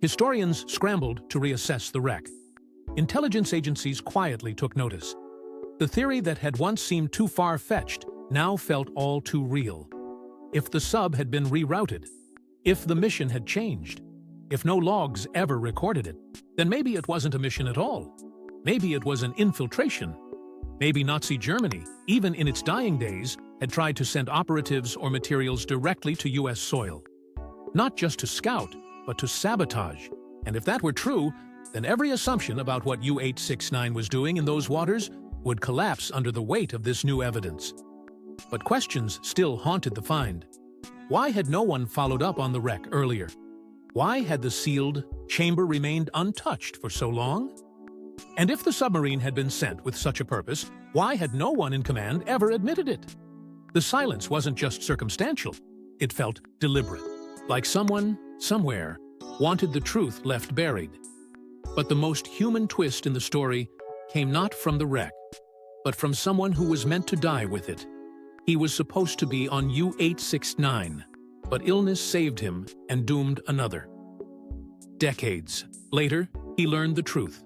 Historians scrambled to reassess the wreck. Intelligence agencies quietly took notice. The theory that had once seemed too far-fetched now felt all too real. If the sub had been rerouted, if the mission had changed, if no logs ever recorded it, then maybe it wasn't a mission at all. Maybe it was an infiltration. Maybe Nazi Germany, even in its dying days, had tried to send operatives or materials directly to US soil. Not just to scout, but to sabotage. And if that were true, then every assumption about what U-869 was doing in those waters would collapse under the weight of this new evidence. But questions still haunted the find. Why had no one followed up on the wreck earlier? Why had the sealed chamber remained untouched for so long? And if the submarine had been sent with such a purpose, why had no one in command ever admitted it? The silence wasn't just circumstantial. It felt deliberate, like someone, somewhere, wanted the truth left buried. But the most human twist in the story came not from the wreck, but from someone who was meant to die with it. He was supposed to be on U-869, but illness saved him and doomed another. Decades later, he learned the truth.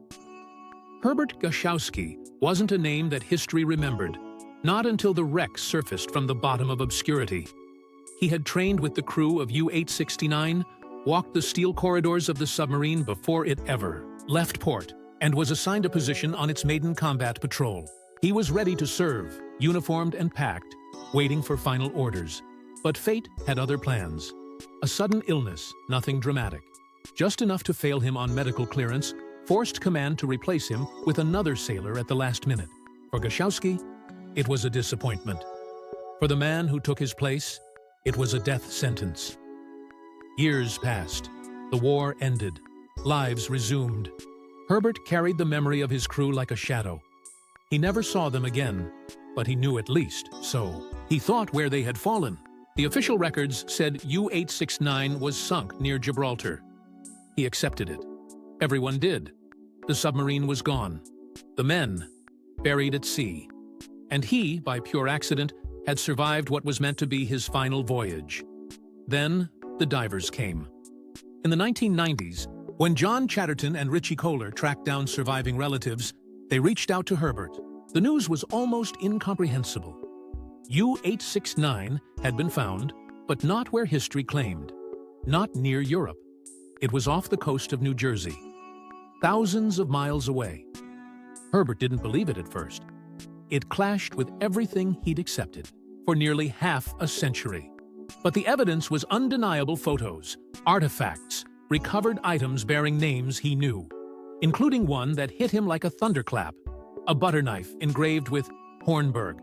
Herbert Gashowski wasn't a name that history remembered, not until the wreck surfaced from the bottom of obscurity. He had trained with the crew of U-869, walked the steel corridors of the submarine before it ever left port, and was assigned a position on its maiden combat patrol. He was ready to serve, uniformed and packed, waiting for final orders. But fate had other plans. A sudden illness, nothing dramatic. Just enough to fail him on medical clearance, forced command to replace him with another sailor at the last minute. For Gashowski, it was a disappointment. For the man who took his place, it was a death sentence. Years passed. The war ended. Lives resumed. Herbert carried the memory of his crew like a shadow. He never saw them again, but he knew at least so. He thought where they had fallen. The official records said U-869 was sunk near Gibraltar. He accepted it. Everyone did. The submarine was gone. The men, buried at sea. And he, by pure accident, had survived what was meant to be his final voyage. Then, the divers came. In the 1990s, when John Chatterton and Richie Kohler tracked down surviving relatives, they reached out to Herbert. The news was almost incomprehensible. U-869 had been found, but not where history claimed. Not near Europe. It was off the coast of New Jersey. Thousands of miles away. Herbert didn't believe it at first. It clashed with everything he'd accepted for nearly half a century. But the evidence was undeniable: photos, artifacts, recovered items bearing names he knew, including one that hit him like a thunderclap, a butter knife engraved with Hornberg.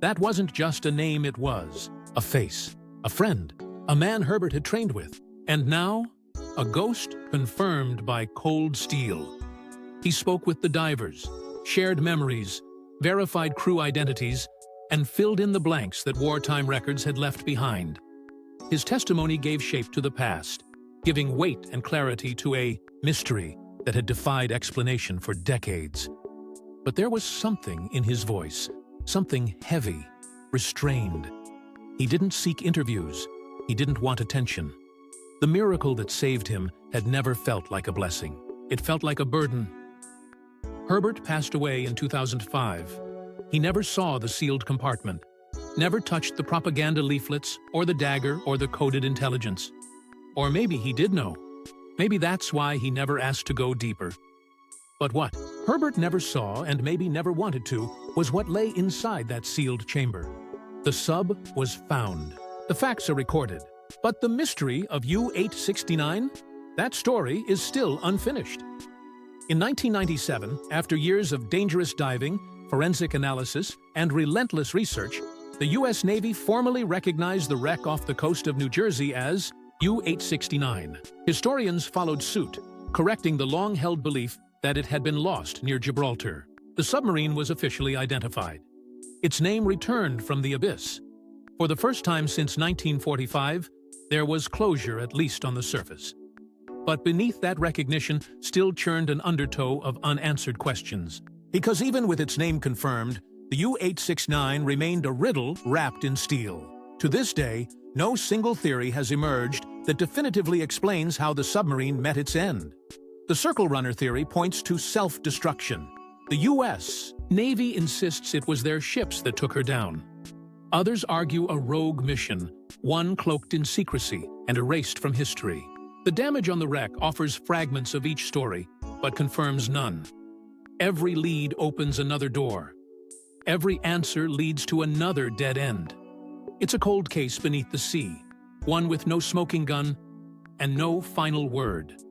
That wasn't just a name, it was a face, a friend, a man Herbert had trained with. And now, a ghost confirmed by cold steel. He spoke with the divers, shared memories, verified crew identities, and filled in the blanks that wartime records had left behind. His testimony gave shape to the past, giving weight and clarity to a mystery that had defied explanation for decades. But there was something in his voice, something heavy, restrained. He didn't seek interviews. He didn't want attention. The miracle that saved him had never felt like a blessing. It felt like a burden. Herbert passed away in 2005. He never saw the sealed compartment, never touched the propaganda leaflets or the dagger or the coded intelligence. Or maybe he did know. Maybe that's why he never asked to go deeper. But what Herbert never saw, and maybe never wanted to, was what lay inside that sealed chamber. The sub was found. The facts are recorded. But the mystery of U-869? That story is still unfinished. In 1997, after years of dangerous diving, forensic analysis, and relentless research, the U.S. Navy formally recognized the wreck off the coast of New Jersey as U-869. Historians followed suit, correcting the long-held belief that it had been lost near Gibraltar. The submarine was officially identified. Its name returned from the abyss. For the first time since 1945, there was closure, at least on the surface. But beneath that recognition still churned an undertow of unanswered questions. Because even with its name confirmed, the U-869 remained a riddle wrapped in steel. To this day, no single theory has emerged that definitively explains how the submarine met its end. The circle runner theory points to self-destruction. The U.S. Navy insists it was their ships that took her down. Others argue a rogue mission, one cloaked in secrecy and erased from history. The damage on the wreck offers fragments of each story, but confirms none. Every lead opens another door. Every answer leads to another dead end. It's a cold case beneath the sea, one with no smoking gun and no final word.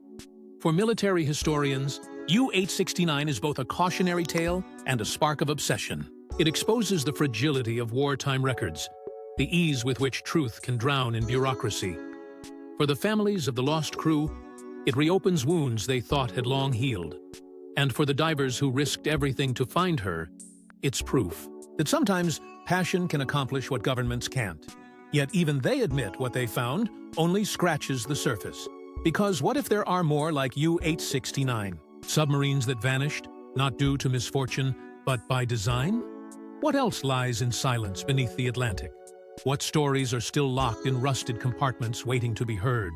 For military historians, U-869 is both a cautionary tale and a spark of obsession. It exposes the fragility of wartime records, the ease with which truth can drown in bureaucracy. For the families of the lost crew, it reopens wounds they thought had long healed. And for the divers who risked everything to find her, it's proof that sometimes passion can accomplish what governments can't. Yet even they admit what they found only scratches the surface. Because what if there are more like U-869? Submarines that vanished, not due to misfortune, but by design? What else lies in silence beneath the Atlantic? What stories are still locked in rusted compartments waiting to be heard?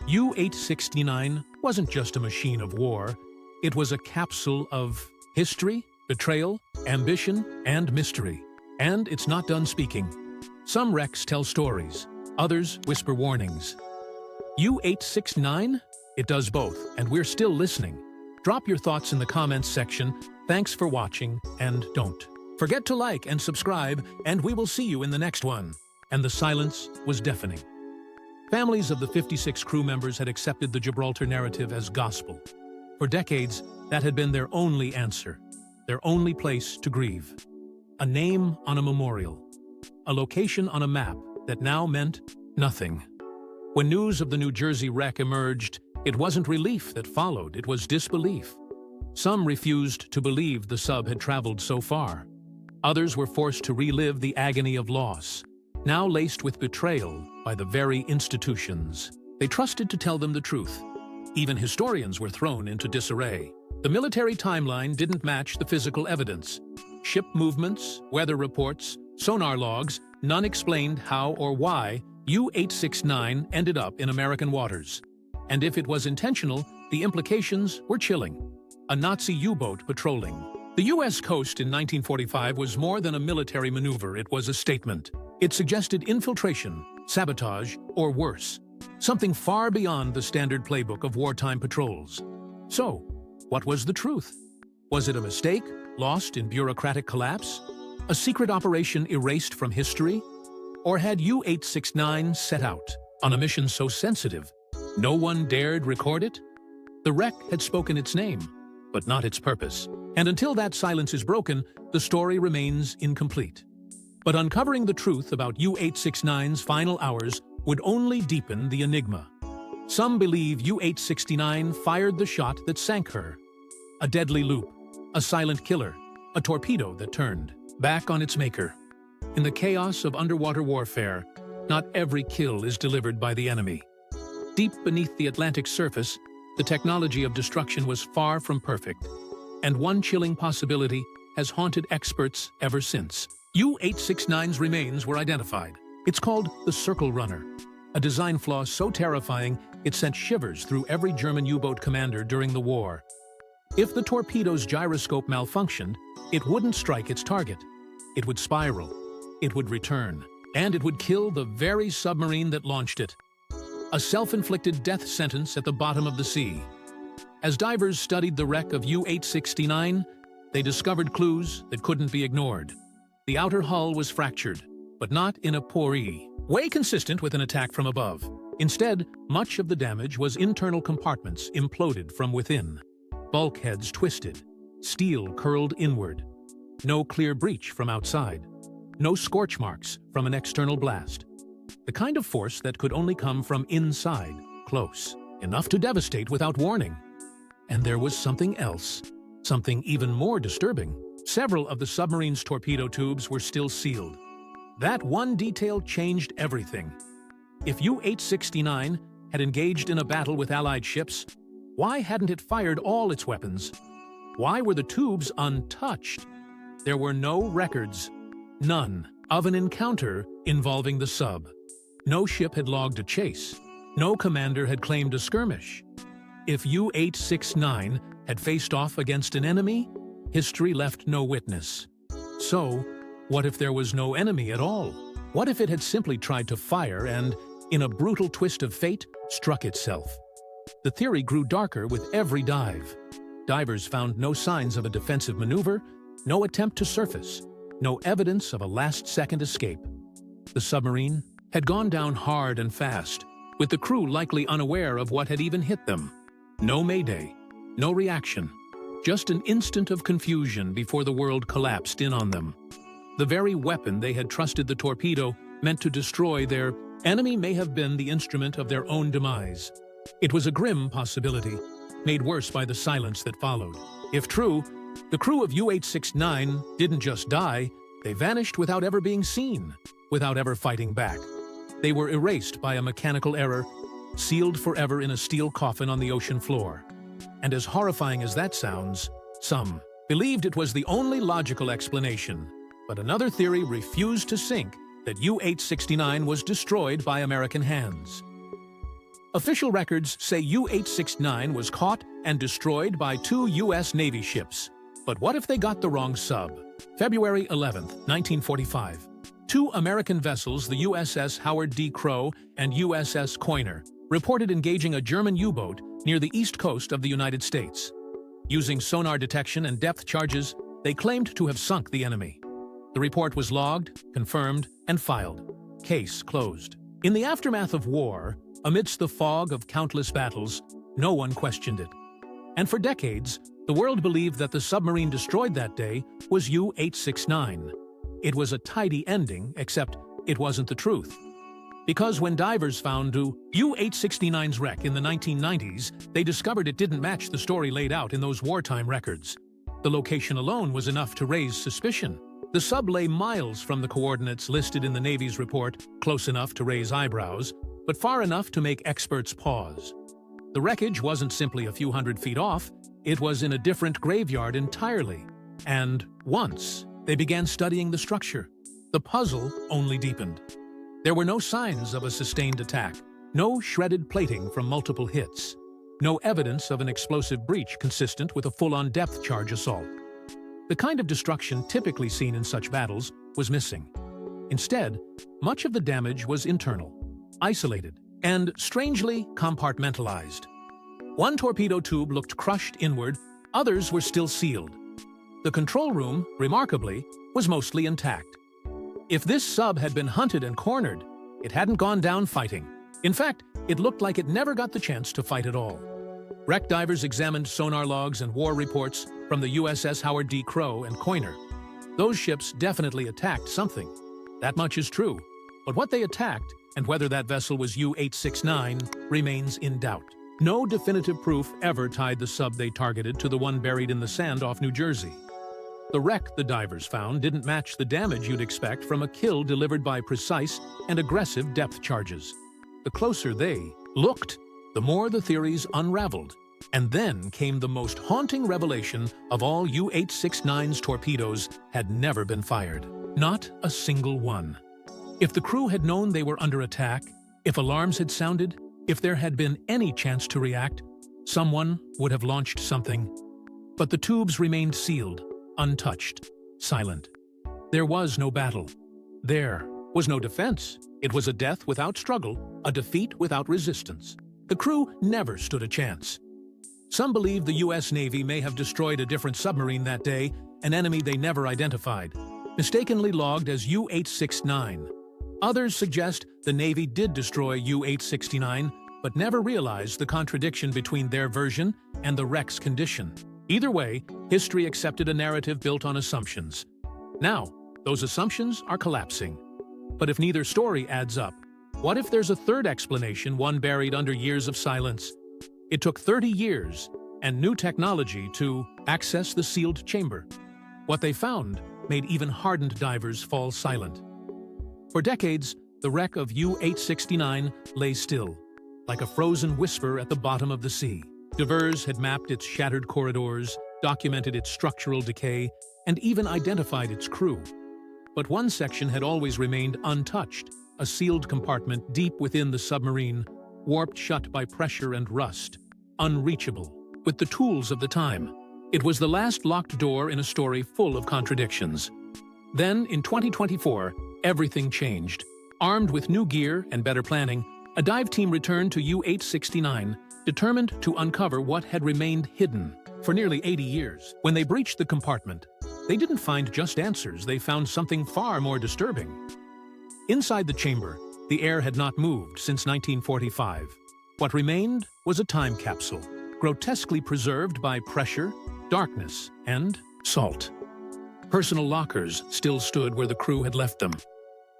U-869 wasn't just a machine of war. It was a capsule of history, betrayal, ambition, and mystery. And it's not done speaking. Some wrecks tell stories, others whisper warnings. U-869? It does both, and we're still listening. Drop your thoughts in the comments section. Thanks for watching, and don't forget to like and subscribe, and we will see you in the next one. And the silence was deafening. Families of the 56 crew members had accepted the Gibraltar narrative as gospel. For decades, that had been their only answer, their only place to grieve. A name on a memorial, a location on a map that now meant nothing. When news of the New Jersey wreck emerged, it wasn't relief that followed, it was disbelief. Some refused to believe the sub had traveled so far. Others were forced to relive the agony of loss, now laced with betrayal by the very institutions they trusted to tell them the truth. Even historians were thrown into disarray. The military timeline didn't match the physical evidence. Ship movements, weather reports, sonar logs, none explained how or why U-869 ended up in American waters. And if it was intentional, the implications were chilling. A Nazi U-boat patrolling the U.S. coast in 1945 was more than a military maneuver, it was a statement. It suggested infiltration, sabotage, or worse, something far beyond the standard playbook of wartime patrols. So, what was the truth? Was it a mistake, lost in bureaucratic collapse? A secret operation erased from history? Or had U-869 set out on a mission so sensitive, no one dared record it? The wreck had spoken its name, but not its purpose. And until that silence is broken, the story remains incomplete. But uncovering the truth about U-869's final hours would only deepen the enigma. Some believe U-869 fired the shot that sank her. A deadly loop, a silent killer, a torpedo that turned back on its maker. In the chaos of underwater warfare, not every kill is delivered by the enemy. Deep beneath the Atlantic surface, the technology of destruction was far from perfect. And one chilling possibility has haunted experts ever since. U-869's remains were identified. It's called the Circle Runner, a design flaw so terrifying it sent shivers through every German U-boat commander during the war. If the torpedo's gyroscope malfunctioned, it wouldn't strike its target. It would spiral, it would return, and it would kill the very submarine that launched it. A self-inflicted death sentence at the bottom of the sea. As divers studied the wreck of U-869, they discovered clues that couldn't be ignored. The outer hull was fractured, but not in a way consistent with an attack from above. Instead, much of the damage was internal compartments imploded from within. Bulkheads twisted, steel curled inward. No clear breach from outside. No scorch marks from an external blast. The kind of force that could only come from inside, close, enough to devastate without warning. And there was something else, something even more disturbing. Several of the submarine's torpedo tubes were still sealed. That one detail changed everything. If U-869 had engaged in a battle with Allied ships, why hadn't it fired all its weapons? Why were the tubes untouched? There were no records, none, of an encounter involving the sub. No ship had logged a chase, No commander had claimed a skirmish. If U-869 had faced off against an enemy, history left no witness. So, what if there was no enemy at all? What if it had simply tried to fire and, in a brutal twist of fate, struck itself? The theory grew darker with every dive. Divers found no signs of a defensive maneuver, no attempt to surface, no evidence of a last-second escape. The submarine had gone down hard and fast, with the crew likely unaware of what had even hit them. No mayday, no reaction, just an instant of confusion before the world collapsed in on them. The very weapon they had trusted the torpedo meant to destroy their enemy may have been the instrument of their own demise. It was a grim possibility, made worse by the silence that followed. If true, the crew of U-869 didn't just die, they vanished without ever being seen, without ever fighting back. They were erased by a mechanical error, sealed forever in a steel coffin on the ocean floor. And as horrifying as that sounds, some believed it was the only logical explanation. But another theory refused to sink, that U-869 was destroyed by American hands. Official records say U-869 was caught and destroyed by 2 U.S. Navy ships. But what if they got the wrong sub? February 11, 1945. 2 American vessels, the USS Howard D. Crowe and USS Coiner, reported engaging a German U-boat near the east coast of the United States. Using sonar detection and depth charges, they claimed to have sunk the enemy. The report was logged, confirmed, and filed. Case closed. In the aftermath of war, amidst the fog of countless battles, no one questioned it. And for decades, the world believed that the submarine destroyed that day was U-869. It was a tidy ending, except it wasn't the truth. Because when divers found U-869's wreck in the 1990s, they discovered it didn't match the story laid out in those wartime records. The location alone was enough to raise suspicion. The sub lay miles from the coordinates listed in the Navy's report, close enough to raise eyebrows, but far enough to make experts pause. The wreckage wasn't simply a few hundred feet off, it was in a different graveyard entirely. And once they began studying the structure, the puzzle only deepened. There were no signs of a sustained attack, no shredded plating from multiple hits, no evidence of an explosive breach consistent with a full-on depth charge assault. The kind of destruction typically seen in such battles was missing. Instead, much of the damage was internal, isolated, and strangely compartmentalized. One torpedo tube looked crushed inward, others were still sealed. The control room, remarkably, was mostly intact. If this sub had been hunted and cornered, it hadn't gone down fighting. In fact, it looked like it never got the chance to fight at all. Wreck divers examined sonar logs and war reports from the USS Howard D. Crowe and Coiner. Those ships definitely attacked something. That much is true. But what they attacked, and whether that vessel was U-869, remains in doubt. No definitive proof ever tied the sub they targeted to the one buried in the sand off New Jersey. The wreck the divers found didn't match the damage you'd expect from a kill delivered by precise and aggressive depth charges. The closer they looked, the more the theories unraveled. And then came the most haunting revelation of all U-869's torpedoes had never been fired. Not a single one. If the crew had known they were under attack, if alarms had sounded, if there had been any chance to react, someone would have launched something. But the tubes remained sealed, untouched, silent. There was no battle. There was no defense. It was a death without struggle, a defeat without resistance. The crew never stood a chance. Some believe the U.S. Navy may have destroyed a different submarine that day, an enemy they never identified, mistakenly logged as U-869. Others suggest the Navy did destroy U-869, but never realized the contradiction between their version and the wreck's condition. Either way, history accepted a narrative built on assumptions. Now, those assumptions are collapsing. But if neither story adds up, what if there's a third explanation, one buried under years of silence? It took 30 years and new technology to access the sealed chamber. What they found made even hardened divers fall silent. For decades, the wreck of U-869 lay still, like a frozen whisper at the bottom of the sea. Divers had mapped its shattered corridors, documented its structural decay, and even identified its crew. But one section had always remained untouched, a sealed compartment deep within the submarine, warped shut by pressure and rust, unreachable, with the tools of the time. It was the last locked door in a story full of contradictions. Then, in 2024, everything changed. Armed with new gear and better planning, a dive team returned to U-869, determined to uncover what had remained hidden for nearly 80 years. When they breached the compartment, they didn't find just answers, they found something far more disturbing. Inside the chamber, the air had not moved since 1945. What remained was a time capsule, grotesquely preserved by pressure, darkness, and salt. Personal lockers still stood where the crew had left them.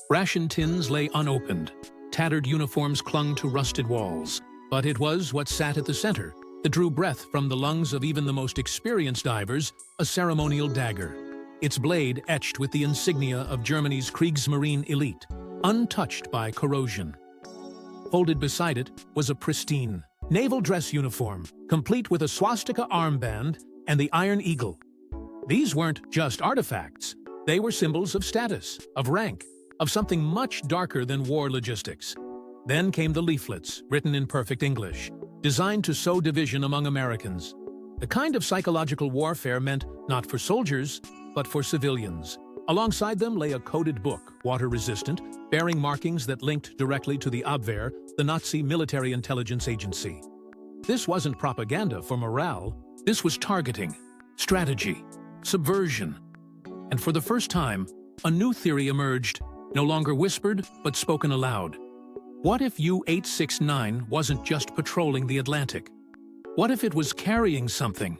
Ration tins lay unopened. Tattered uniforms clung to rusted walls. But it was what sat at the center that drew breath from the lungs of even the most experienced divers, a ceremonial dagger. Its blade etched with the insignia of Germany's Kriegsmarine elite, untouched by corrosion. Folded beside it was a pristine naval dress uniform, complete with a swastika armband and the Iron Eagle. These weren't just artifacts. They were symbols of status, of rank, of something much darker than war logistics. Then came the leaflets, written in perfect English, designed to sow division among Americans. The kind of psychological warfare meant not for soldiers, but for civilians. Alongside them lay a coded book, water-resistant, bearing markings that linked directly to the Abwehr, the Nazi military intelligence agency. This wasn't propaganda for morale. This was targeting, strategy, subversion. And for the first time, a new theory emerged, no longer whispered, but spoken aloud. What if U-869 wasn't just patrolling the Atlantic? What if it was carrying something?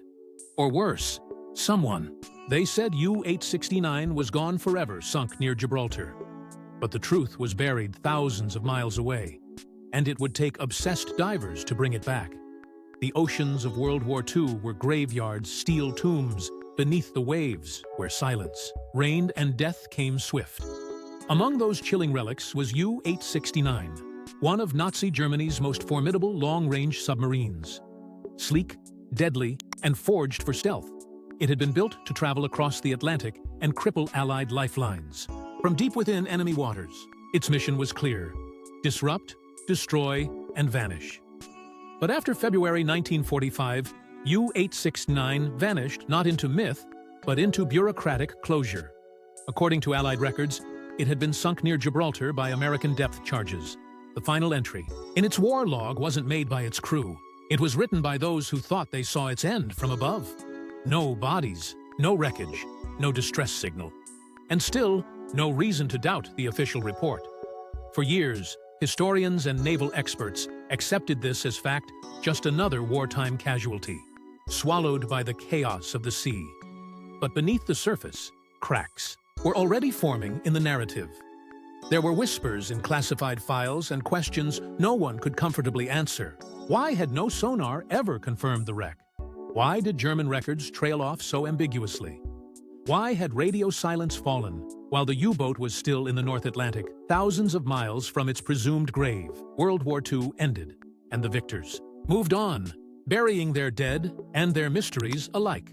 Or worse, someone. They said U-869 was gone forever, sunk near Gibraltar. But the truth was buried thousands of miles away, and it would take obsessed divers to bring it back. The oceans of World War II were graveyards, steel tombs, beneath the waves, where silence reigned and death came swift. Among those chilling relics was U-869, one of Nazi Germany's most formidable long-range submarines. Sleek, deadly, and forged for stealth, it had been built to travel across the Atlantic and cripple Allied lifelines. From deep within enemy waters, its mission was clear: disrupt, destroy, and vanish. But after February 1945, U-869 vanished not into myth, but into bureaucratic closure. According to Allied records, it had been sunk near Gibraltar by American depth charges. The final entry in its war log wasn't made by its crew. It was written by those who thought they saw its end from above. No bodies, no wreckage, no distress signal. And still, no reason to doubt the official report. For years, historians and naval experts accepted this as fact, just another wartime casualty, swallowed by the chaos of the sea. But beneath the surface, cracks were already forming in the narrative. There were whispers in classified files and questions no one could comfortably answer. Why had no sonar ever confirmed the wreck? Why did German records trail off so ambiguously? Why had radio silence fallen while the U-boat was still in the North Atlantic, thousands of miles from its presumed grave? World War II ended, and the victors moved on, burying their dead and their mysteries alike.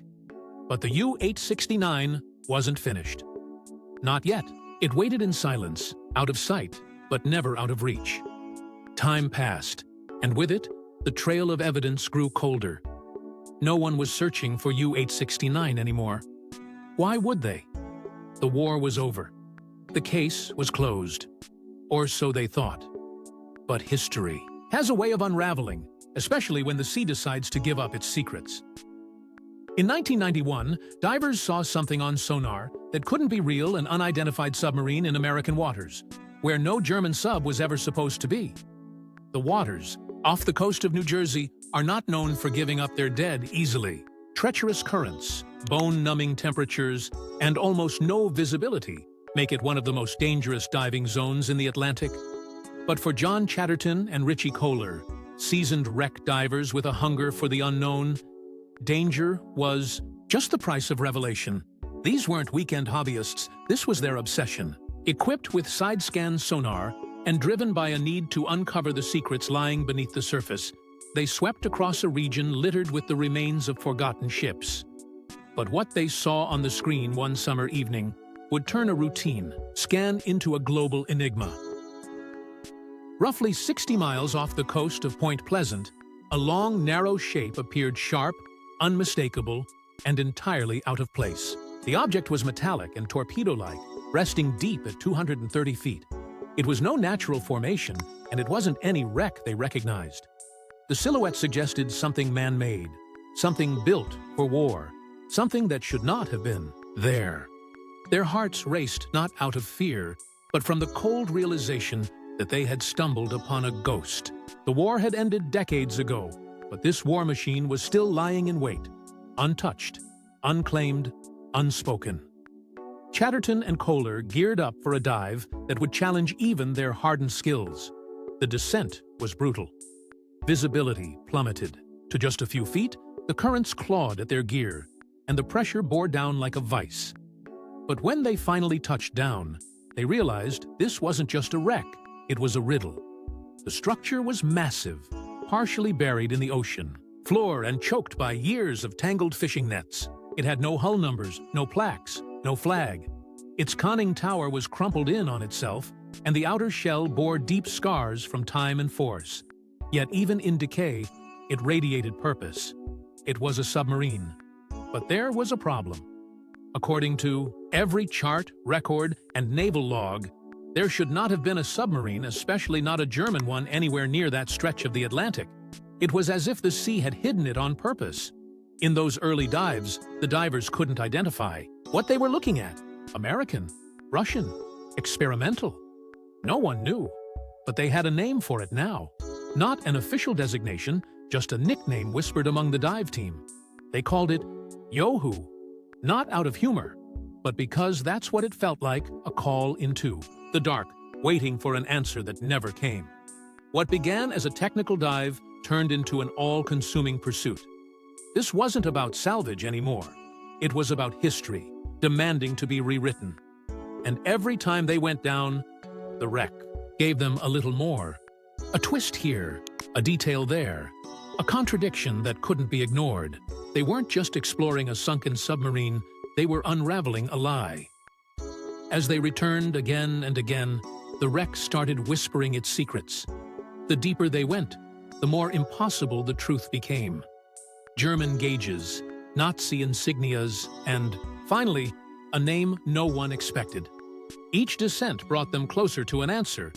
But the U-869 wasn't finished. Not yet. It waited in silence, out of sight, but never out of reach. Time passed, and with it, the trail of evidence grew colder. No one was searching for U-869 anymore. Why would they? The war was over. The case was closed. Or so they thought. But history has a way of unraveling, especially when the sea decides to give up its secrets. In 1991, divers saw something on sonar that couldn't be real: an unidentified submarine in American waters, where no German sub was ever supposed to be. The waters, off the coast of New Jersey, are not known for giving up their dead easily. Treacherous currents, bone-numbing temperatures, and almost no visibility make it one of the most dangerous diving zones in the Atlantic. But for John Chatterton and Richie Kohler, seasoned wreck divers with a hunger for the unknown, danger was just the price of revelation. These weren't weekend hobbyists, this was their obsession. Equipped with side-scan sonar and driven by a need to uncover the secrets lying beneath the surface, they swept across a region littered with the remains of forgotten ships. But what they saw on the screen one summer evening would turn a routine scan into a global enigma. Roughly 60 miles off the coast of Point Pleasant, a long, narrow shape appeared sharp, unmistakable, and entirely out of place. The object was metallic and torpedo-like, resting deep at 230 feet. It was no natural formation, and it wasn't any wreck they recognized. The silhouette suggested something man-made, something built for war, something that should not have been there. Their hearts raced not out of fear, but from the cold realization that they had stumbled upon a ghost. The war had ended decades ago, but this war machine was still lying in wait, untouched, unclaimed, unspoken. Chatterton and Kohler geared up for a dive that would challenge even their hardened skills. The descent was brutal. Visibility plummeted. To just a few feet, the currents clawed at their gear, and the pressure bore down like a vice. But when they finally touched down, they realized this wasn't just a wreck, it was a riddle. The structure was massive, partially buried in the ocean, floored and choked by years of tangled fishing nets. It had no hull numbers, no plaques, no flag. Its conning tower was crumpled in on itself, and the outer shell bore deep scars from time and force. Yet even in decay, it radiated purpose. It was a submarine. But there was a problem. According to every chart, record, and naval log, there should not have been a submarine, especially not a German one, anywhere near that stretch of the Atlantic. It was as if the sea had hidden it on purpose. In those early dives, the divers couldn't identify what they were looking at. American, Russian, experimental. No one knew, but they had a name for it now. Not an official designation, just a nickname whispered among the dive team. They called it Yohu, not out of humor, but because that's what it felt like, a call into the dark, waiting for an answer that never came. What began as a technical dive turned into an all-consuming pursuit. This wasn't about salvage anymore. It was about history, demanding to be rewritten. And every time they went down, the wreck gave them a little more. A twist here, a detail there, a contradiction that couldn't be ignored. They weren't just exploring a sunken submarine, they were unraveling a lie. As they returned again and again, the wreck started whispering its secrets. The deeper they went, the more impossible the truth became. German gauges, Nazi insignias, and, finally, a name no one expected. Each descent brought them closer to an answer,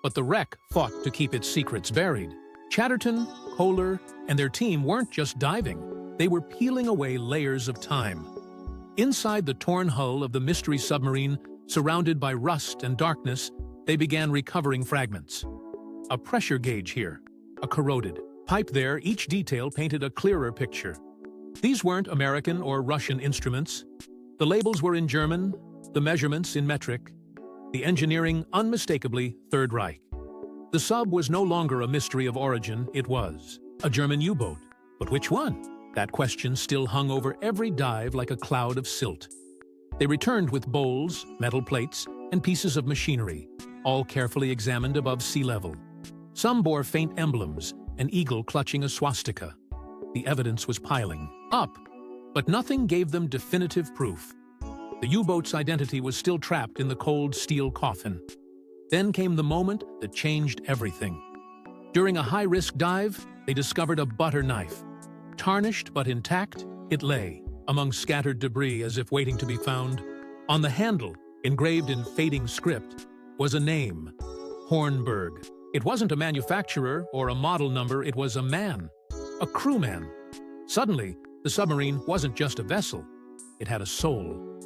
but the wreck fought to keep its secrets buried. Chatterton, Kohler, and their team weren't just diving, they were peeling away layers of time. Inside the torn hull of the mystery submarine, surrounded by rust and darkness, they began recovering fragments. A pressure gauge here, a corroded pipe there, each detail painted a clearer picture. These weren't American or Russian instruments. The labels were in German, the measurements in metric, the engineering unmistakably Third Reich. The sub was no longer a mystery of origin, it was a German U-boat. But which one? That question still hung over every dive like a cloud of silt. They returned with bowls, metal plates, and pieces of machinery, all carefully examined above sea level. Some bore faint emblems, an eagle clutching a swastika. The evidence was piling up, but nothing gave them definitive proof. The U-boat's identity was still trapped in the cold steel coffin. Then came the moment that changed everything. During a high-risk dive, they discovered a butter knife. Tarnished but intact, it lay among scattered debris as if waiting to be found. On the handle, engraved in fading script, was a name, Hornberg. It wasn't a manufacturer or a model number, it was a man, a crewman. Suddenly, the submarine wasn't just a vessel, it had a soul.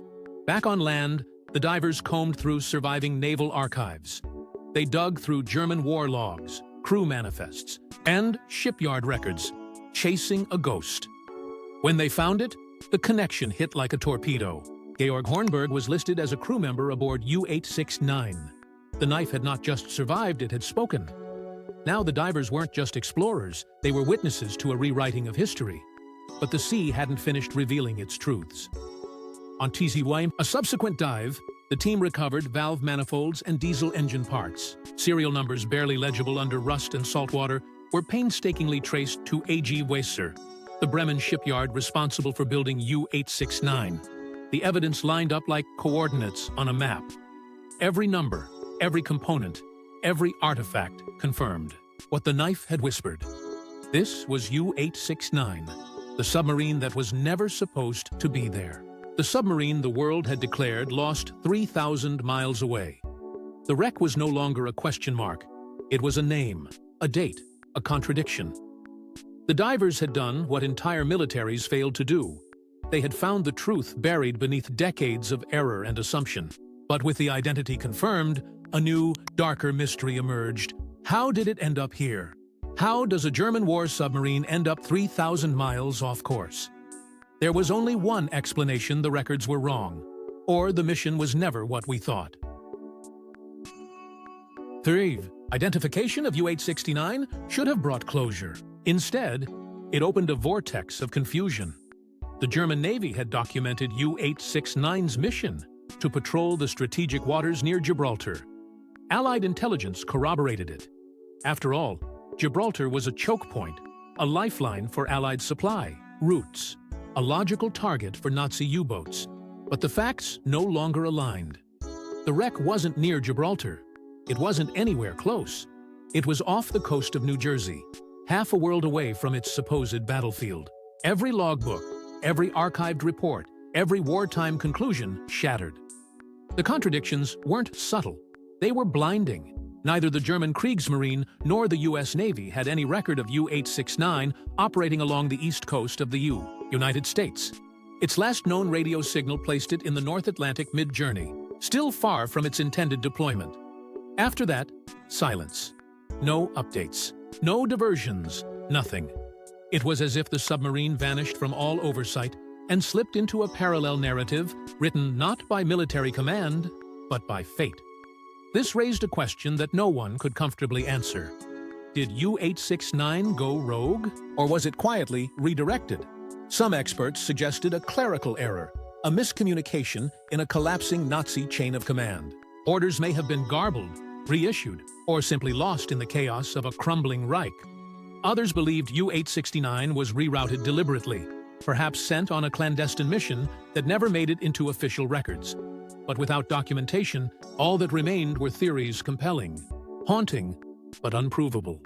Back on land, the divers combed through surviving naval archives. They dug through German war logs, crew manifests, and shipyard records, chasing a ghost. When they found it, the connection hit like a torpedo. Georg Hornberg was listed as a crew member aboard U-869. The knife had not just survived, it had spoken. Now the divers weren't just explorers, they were witnesses to a rewriting of history. But the sea hadn't finished revealing its truths. On TZY, a subsequent dive, the team recovered valve manifolds and diesel engine parts. Serial numbers barely legible under rust and saltwater were painstakingly traced to A.G. Weisser, the Bremen shipyard responsible for building U-869. The evidence lined up like coordinates on a map. Every number, every component, Every artifact confirmed what the knife had whispered. This was U-869, the submarine that was never supposed to be there. The submarine the world had declared lost 3,000 miles away. The wreck was no longer a question mark. It was a name, a date, a contradiction. The divers had done what entire militaries failed to do. They had found the truth buried beneath decades of error and assumption. But with the identity confirmed, a new, darker mystery emerged. How did it end up here? How does a German war submarine end up 3,000 miles off course? There was only one explanation: the records were wrong, or the mission was never what we thought. 3. Identification of U-869 should have brought closure. Instead, it opened a vortex of confusion. The German Navy had documented U-869's mission to patrol the strategic waters near Gibraltar. Allied intelligence corroborated it. After all, Gibraltar was a choke point, a lifeline for Allied supply routes, a logical target for Nazi U-boats. But the facts no longer aligned. The wreck wasn't near Gibraltar. It wasn't anywhere close. It was off the coast of New Jersey, half a world away from its supposed battlefield. Every logbook, every archived report, every wartime conclusion shattered. The contradictions weren't subtle. They were blinding. Neither the German Kriegsmarine nor the U.S. Navy had any record of U-869 operating along the east coast of the United States. Its last known radio signal placed it in the North Atlantic mid-journey, still far from its intended deployment. After that, silence. No updates, no diversions, nothing. It was as if the submarine vanished from all oversight and slipped into a parallel narrative written not by military command, but by fate. This raised a question that no one could comfortably answer. Did U-869 go rogue, or was it quietly redirected? Some experts suggested a clerical error, a miscommunication in a collapsing Nazi chain of command. Orders may have been garbled, reissued, or simply lost in the chaos of a crumbling Reich. Others believed U-869 was rerouted deliberately, perhaps sent on a clandestine mission that never made it into official records. But without documentation, all that remained were theories compelling, haunting, but unprovable.